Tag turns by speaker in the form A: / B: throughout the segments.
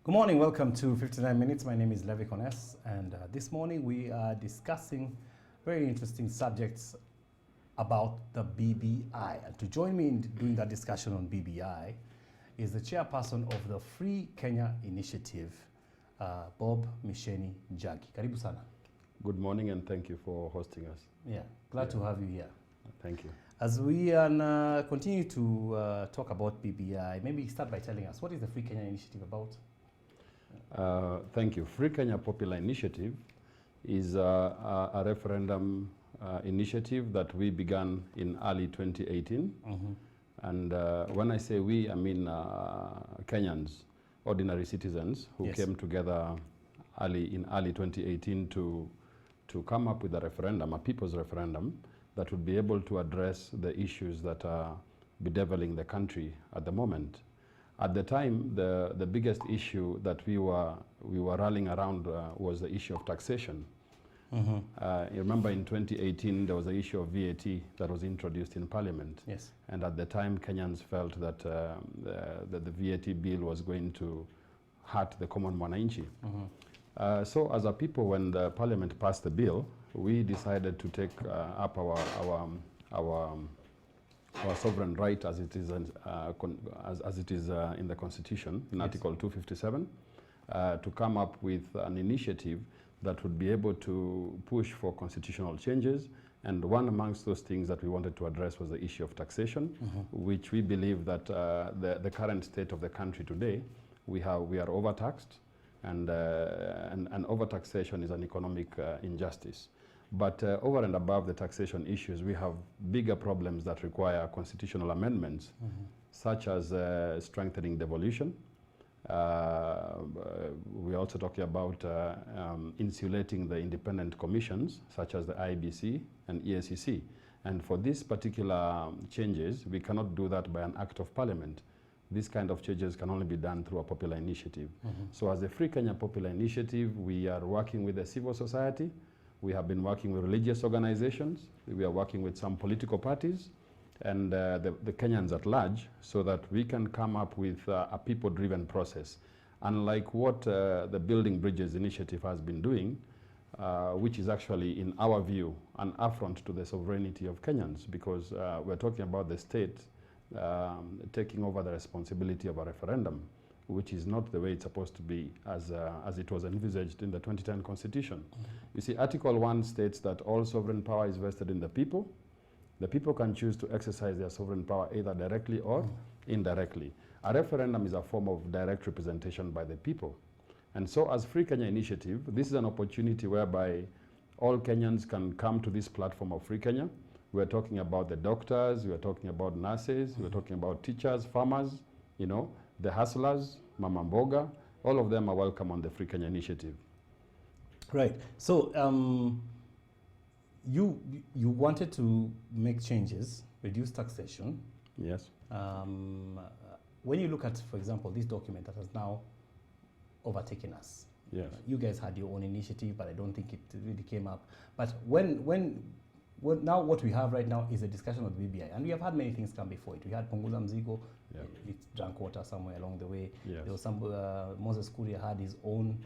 A: Good morning, welcome to 59 Minutes. My name is Levi Kones, and this morning we are discussing very interesting subjects about the BBI. And to join me in doing that discussion on BBI is the chairperson of the Free Kenya Initiative, Bob Misheni Njagi. Karibu sana.
B: Good morning and thank you for hosting us.
A: Yeah, glad to have you here.
B: Thank you.
A: As we continue to talk about BBI, maybe start by telling us, what is the Free Kenya Initiative about?
B: Thank you. Free Kenya Popular Initiative is a referendum initiative that we began in early 2018.
A: Mm-hmm.
B: And when I say we, I mean Kenyans, ordinary citizens who
A: Yes.
B: came together in early 2018 to come up with a referendum, a people's referendum, that would be able to address the issues that are bedeviling the country at the moment. At the time, the biggest issue that we were rallying around was the issue of taxation.
A: Mm-hmm.
B: You remember in 2018 there was the issue of VAT that was introduced in Parliament.
A: Yes.
B: And at the time, Kenyans felt that the VAT bill was going to hurt the common mwananchi.
A: Mm-hmm.
B: So as a people, when the Parliament passed the bill, we decided to take up our sovereign right as it is in the Constitution, in
A: Yes.
B: Article 257, to come up with an initiative that would be able to push for constitutional changes. And one amongst those things that we wanted to address was the issue of taxation,
A: Mm-hmm.
B: which we believe that the current state of the country today, we are overtaxed, and overtaxation is an economic injustice. But over and above the taxation issues, we have bigger problems that require constitutional amendments,
A: Mm-hmm.
B: such as strengthening devolution. We're also talking about insulating the independent commissions, such as the IBC and EACC. And for these particular changes, we cannot do that by an act of parliament. This kind of changes can only be done through a popular initiative.
A: Mm-hmm.
B: So as the Free Kenya Popular Initiative, we are working with the civil society. We have been working with religious organizations. We are working with some political parties and the Kenyans at large, so that we can come up with a people-driven process. Unlike what the Building Bridges initiative has been doing, which is actually, in our view, an affront to the sovereignty of Kenyans, because we're talking about the state taking over the responsibility of a referendum, which is not the way it's supposed to be as it was envisaged in the 2010 Constitution.
A: Mm-hmm.
B: You see, Article 1 states that all sovereign power is vested in the people. The people can choose to exercise their sovereign power either directly or indirectly. A referendum is a form of direct representation by the people. And so as Free Kenya Initiative, this is an opportunity whereby all Kenyans can come to this platform of Free Kenya. We're talking about the doctors, we're talking about nurses, we're talking about teachers, farmers, you know, the hustlers, Mama Mboga, all of them are welcome on the Free Kenya Initiative.
A: Right. So you wanted to make changes, reduce taxation.
B: Yes.
A: When you look at, for example, this document that has now overtaken us,
B: Yes.
A: you guys had your own initiative, but I don't think it really came up. But now what we have right now is a discussion of the BBI, and we have had many things come before it. We had Punguza Mzigo,
B: Yeah.
A: it drank water somewhere along the way.
B: Yes.
A: There was some, Moses Kuria had his own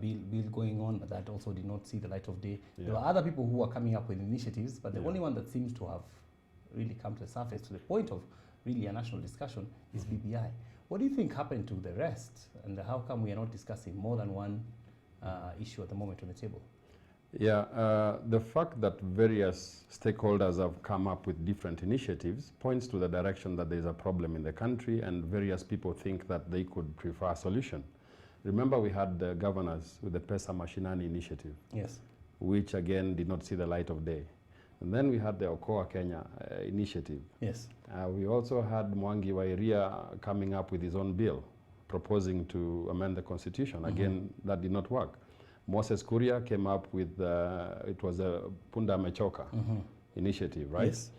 A: bill going on, but that also did not see the light of day.
B: Yeah.
A: There were other people who were coming up with initiatives, but the
B: Yeah.
A: only one that seems to have really come to the surface to the point of really a national discussion is BBI. What do you think happened to the rest, and how come we are not discussing more than one issue at the moment on the table?
B: Yeah, the fact that various stakeholders have come up with different initiatives points to the direction that there is a problem in the country, and various people think that they could prefer a solution. Remember, we had the governors with the Pesa Mashinani initiative,
A: Yes.
B: which again did not see the light of day. And then we had the Okoa Kenya initiative.
A: Yes.
B: We also had Mwangi wa Iria coming up with his own bill, proposing to amend the constitution.
A: Mm-hmm.
B: Again, that did not work. Moses Kuria came up with, it was a Punda Mechoka
A: Mm-hmm.
B: initiative, right?
A: Yes.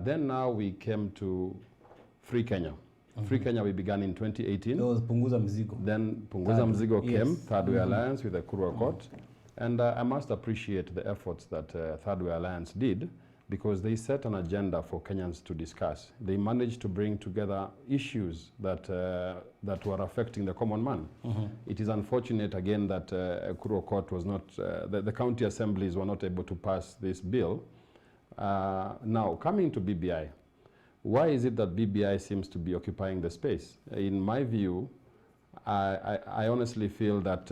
B: Then now we came to Free Kenya. Mm-hmm. Free Kenya we began in 2018.
A: There was Punguza Mzigo.
B: Then Punguza Mzigo came,
A: Yes.
B: Third Way
A: Mm-hmm.
B: Alliance with the Kurwa Court. And I must appreciate the efforts that Third Way Alliance did because they set an agenda for Kenyans to discuss. They managed to bring together issues that, that were affecting the common man. It is unfortunate again that Kuru Court was not, the county assemblies were not able to pass this bill. Now, coming to BBI, why is it that BBI seems to be occupying the space? In my view, I honestly feel that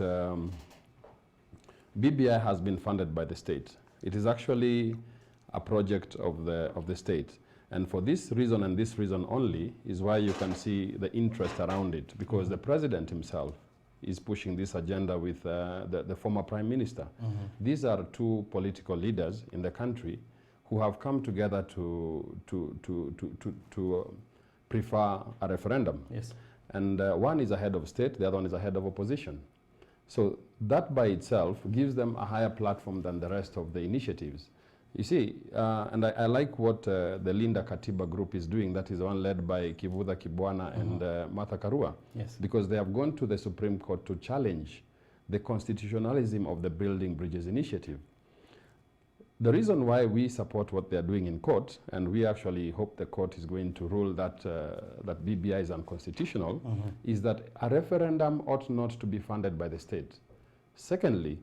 B: BBI has been funded by the state. It is actually a project of the state. And for this reason and this reason only is why you can see the interest around it, because the president himself is pushing this agenda with the former prime minister. These are two political leaders in the country who have come together to prefer a referendum.
A: Yes.
B: And one is a head of state, the other one is a head of opposition. So that by itself gives them a higher platform than the rest of the initiatives. You see, and I like what the Linda Katiba group is doing. That is the one led by Kivutha Kibwana and Martha Karua.
A: Yes.
B: Because they have gone to the Supreme Court to challenge the constitutionalism of the Building Bridges initiative. The reason why we support what they are doing in court, and we actually hope the court is going to rule that, that BBI is unconstitutional, is that a referendum ought not to be funded by the state. Secondly,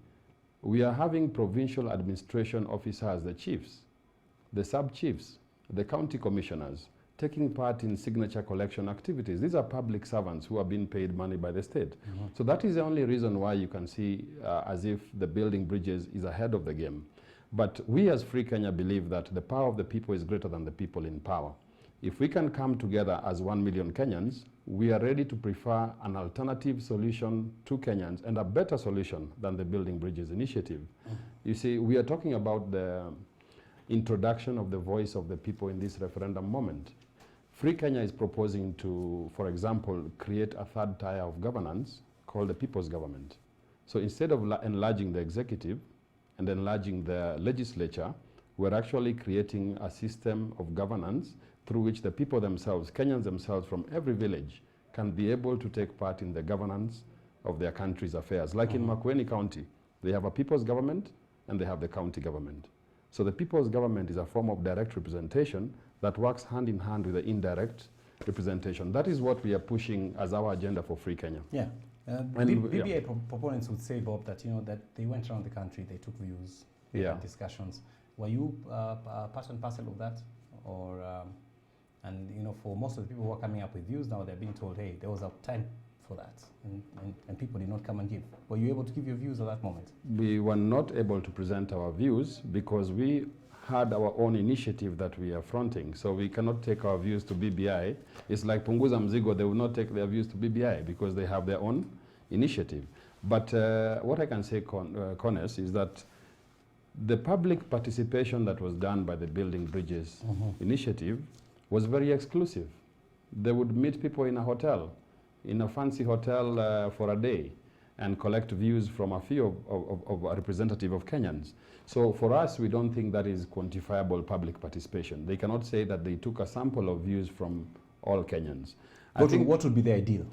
B: we are having provincial administration officers, the chiefs, the sub-chiefs, the county commissioners, taking part in signature collection activities. These are public servants who are being paid money by the state. So that is the only reason why you can see as if the Building Bridges is ahead of the game. But we as Free Kenya believe that the power of the people is greater than the people in power. If we can come together as 1 million Kenyans, we are ready to prefer an alternative solution to Kenyans and a better solution than the Building Bridges initiative. You see, we are talking about the introduction of the voice of the people in this referendum moment. Free Kenya is proposing to, for example, create a third tier of governance called the people's government. So instead of enlarging the executive and enlarging the legislature, we're actually creating a system of governance through which the people themselves, Kenyans themselves from every village, can be able to take part in the governance of their country's affairs. Like in Makueni County, they have a people's government and they have the county government. So the people's government is a form of direct representation that works hand in hand with the indirect representation. That is what we are pushing as our agenda for Free Kenya.
A: Yeah. BBI proponents would say, Bob, that that they went around the country, they took views, they had discussions. Were you part and parcel of that, or and for most of the people who are coming up with views now, they're being told, hey, there was a time for that, and people did not come and give. Were you able to give your views at that moment?
B: We were not able to present our views because we had our own initiative that we are fronting. So we cannot take our views to BBI. It's like Punguza Mzigo, they will not take their views to BBI because they have their own initiative. But what I can say, Connors, is that the public participation that was done by the Building Bridges initiative was very exclusive. They would meet people in a hotel, in a fancy hotel for a day, and collect views from a few of a representative of Kenyans. So for us, we don't think that is quantifiable public participation. They cannot say that they took a sample of views from all Kenyans.
A: What would be the ideal?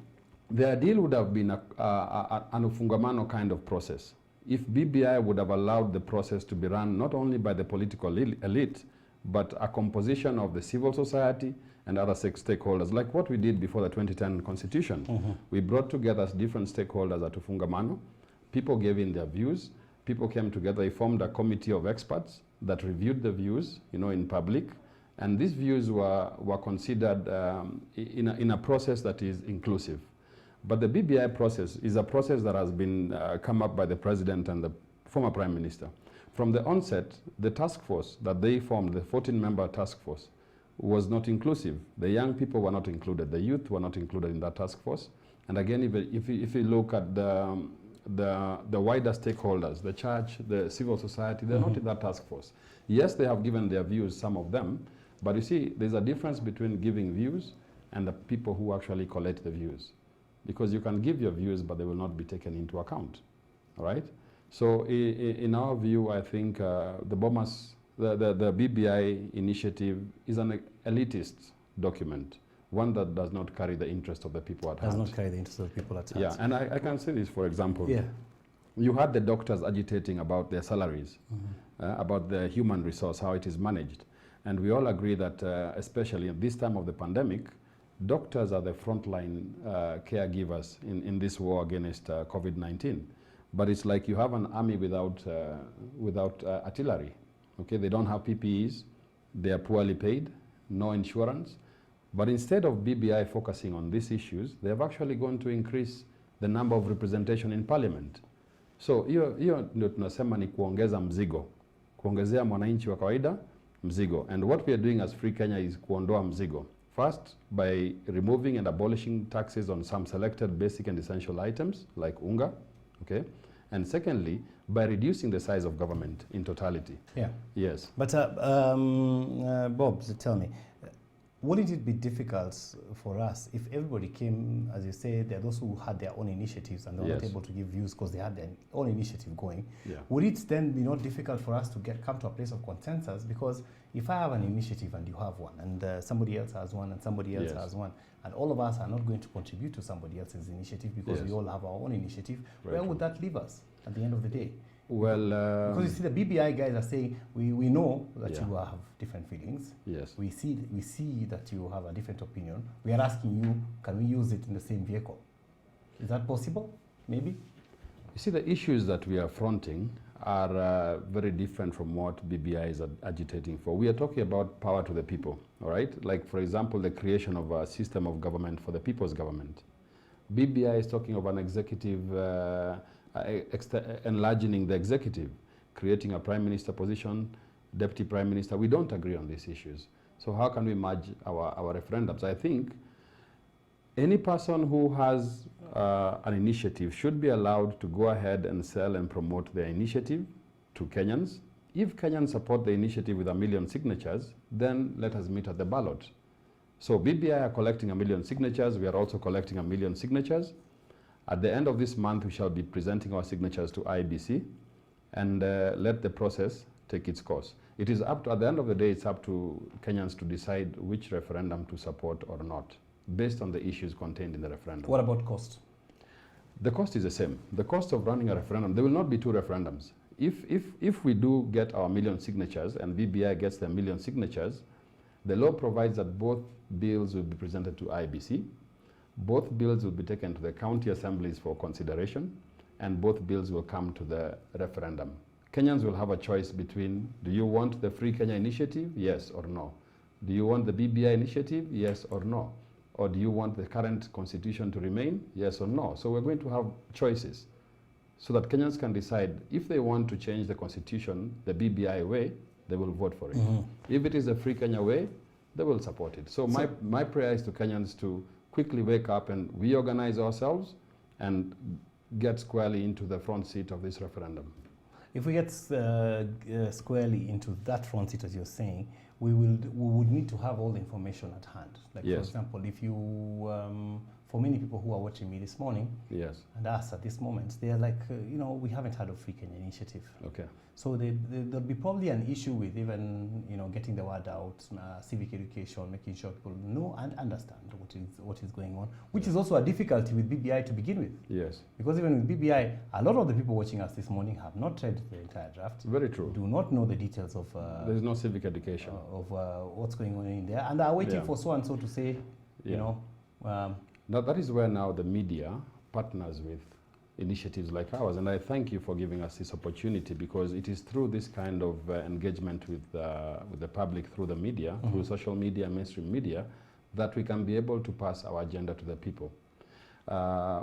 B: The ideal would have been an ufungamano kind of process. If BBI would have allowed the process to be run not only by the political elite, but a composition of the civil society and other stakeholders, like what we did before the 2010 constitution. We brought together different stakeholders at Ufungamano. People gave in their views. People came together. They formed a committee of experts that reviewed the views, in public. And these views were considered in a process that is inclusive. But the BBI process is a process that has been come up by the president and the former prime minister. From the onset, the task force that they formed, the 14-member task force, was not inclusive. The young people were not included. The youth were not included in that task force. And again, if you look at the wider stakeholders, the church, the civil society, they're not in that task force. Yes, they have given their views, some of them, but you see, there's a difference between giving views and the people who actually collect the views. Because you can give your views, but they will not be taken into account, all right? So in our view, I think the BBI initiative is an elitist document, one that does not carry the interest of the people at heart.
A: Does not carry the interest of the people at heart.
B: Yeah, and I can say this, for example. Yeah. You had the doctors agitating about their salaries, about the human resource, how it is managed. And we all agree that, especially at this time of the pandemic, doctors are the frontline caregivers in this war against COVID-19. But it's like you have an army without artillery. Okay, they don't have PPEs, they are poorly paid, no insurance. But instead of BBI focusing on these issues, they have actually gone to increase the number of representation in parliament. So hiyo ndio tunasema ni kuongeza mzigo, kuongezea mwananchi wa kawaida mzigo. And what we are doing as Free Kenya is kuondoa mzigo. First, by removing and abolishing taxes on some selected basic and essential items like unga, okay? And secondly, by reducing the size of government in totality.
A: Yeah.
B: Yes.
A: But Bob, so tell me, wouldn't it be difficult for us if everybody came, as you say, there are those who had their own initiatives and they were not able to give views because they had their own initiative going.
B: Yeah.
A: Would it then be not difficult for us to come to a place of consensus? Because if I have an initiative and you have one, and somebody else has one, and somebody else has one, and all of us are not going to contribute to somebody else's initiative because we all have our own initiative, where would that leave us at the end of the day?
B: Well,
A: because you see, the BBI guys are saying we know that you have different feelings.
B: Yes.
A: We see that you have a different opinion. We are asking you, can we use it in the same vehicle? Is that possible? Maybe.
B: You see, the issues that we are fronting are very different from what BBI is agitating for. We are talking about power to the people, all right? Like, for example, the creation of a system of government for the people's government. BBI is talking of an executive, enlarging the executive, creating a prime minister position, deputy prime minister. We don't agree on these issues. So how can we merge our referendums? I think any person who has an initiative should be allowed to go ahead and sell and promote their initiative to Kenyans. If Kenyans support the initiative with 1 million signatures, then let us meet at the ballot. So BBI are collecting 1 million signatures. We are also collecting 1 million signatures. At the end of this month, we shall be presenting our signatures to IBC and let the process take its course. It is up to, at the end of the day, it's up to Kenyans to decide which referendum to support or not, based on the issues contained in the referendum.
A: What about cost?
B: The cost is the same. The cost of running a referendum, there will not be 2 referendums. If we do get our 1 million signatures and BBI gets the 1 million signatures, the law provides that both bills will be presented to IBC, both bills will be taken to the county assemblies for consideration, and both bills will come to the referendum. Kenyans will have a choice between, do you want the Free Kenya initiative? Yes or no. Do you want the BBI initiative? Yes or no. Or do you want the current constitution to remain? Yes or no. So we're going to have choices so that Kenyans can decide if they want to change the constitution the BBI way, they will vote for it. If it is the Free Kenya way, they will support it. So my prayer is to Kenyans to quickly wake up and reorganize ourselves and get squarely into the front seat of this referendum.
A: If we get squarely into that front seat, as you're saying, we would need to have all the information at hand. Like, for example, if you, for many people who are watching me this morning, and us at this moment, they are like, we haven't heard of Free Kenya initiative.
B: Okay.
A: So there'll be probably an issue with even, getting the word out, civic education, making sure people know and understand what is going on, which is also a difficulty with BBI to begin with.
B: Yes.
A: Because even with BBI, a lot of the people watching us this morning have not read the entire draft.
B: Very true.
A: Do not know the details of...
B: There's no civic education.
A: Of what's going on in there. And are waiting for so and so to say,
B: now that is where now the media partners with initiatives like ours, and I thank you for giving us this opportunity, because it is through this kind of engagement with the public through the media, through social media, mainstream media, that we can be able to pass our agenda to the people.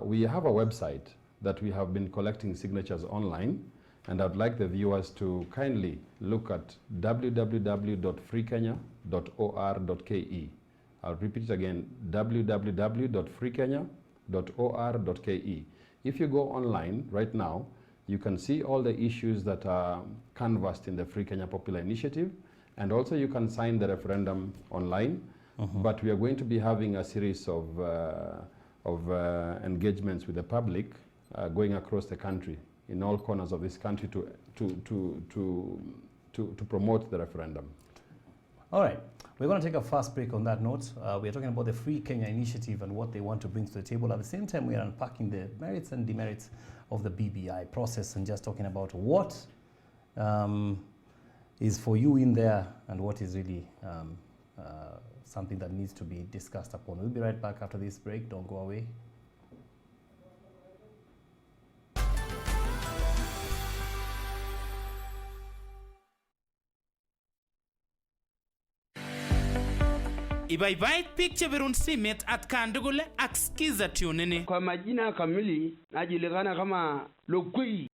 B: We have a website that we have been collecting signatures online, and I'd like the viewers to kindly look at www.freekenya.or.ke. I'll repeat it again, www.freekenya.or.ke. If you go online right now, you can see all the issues that are canvassed in the Free Kenya Popular Initiative, and also you can sign the referendum online. But we are going to be having a series of engagements with the public going across the country, in all corners of this country, to promote the referendum.
A: All right. We're going to take a fast break on that note. We are talking about the Free Kenya initiative and what they want to bring to the table. At the same time, we are unpacking the merits and demerits of the BBI process and just talking about what is for you in there and what is really something that needs to be discussed upon. We'll be right back after this break. Don't go away.
C: Ibaibait pik cheberun simet at kandugule ak skiza tunini.
D: Kwa majina kamili najulikana kama Lokui.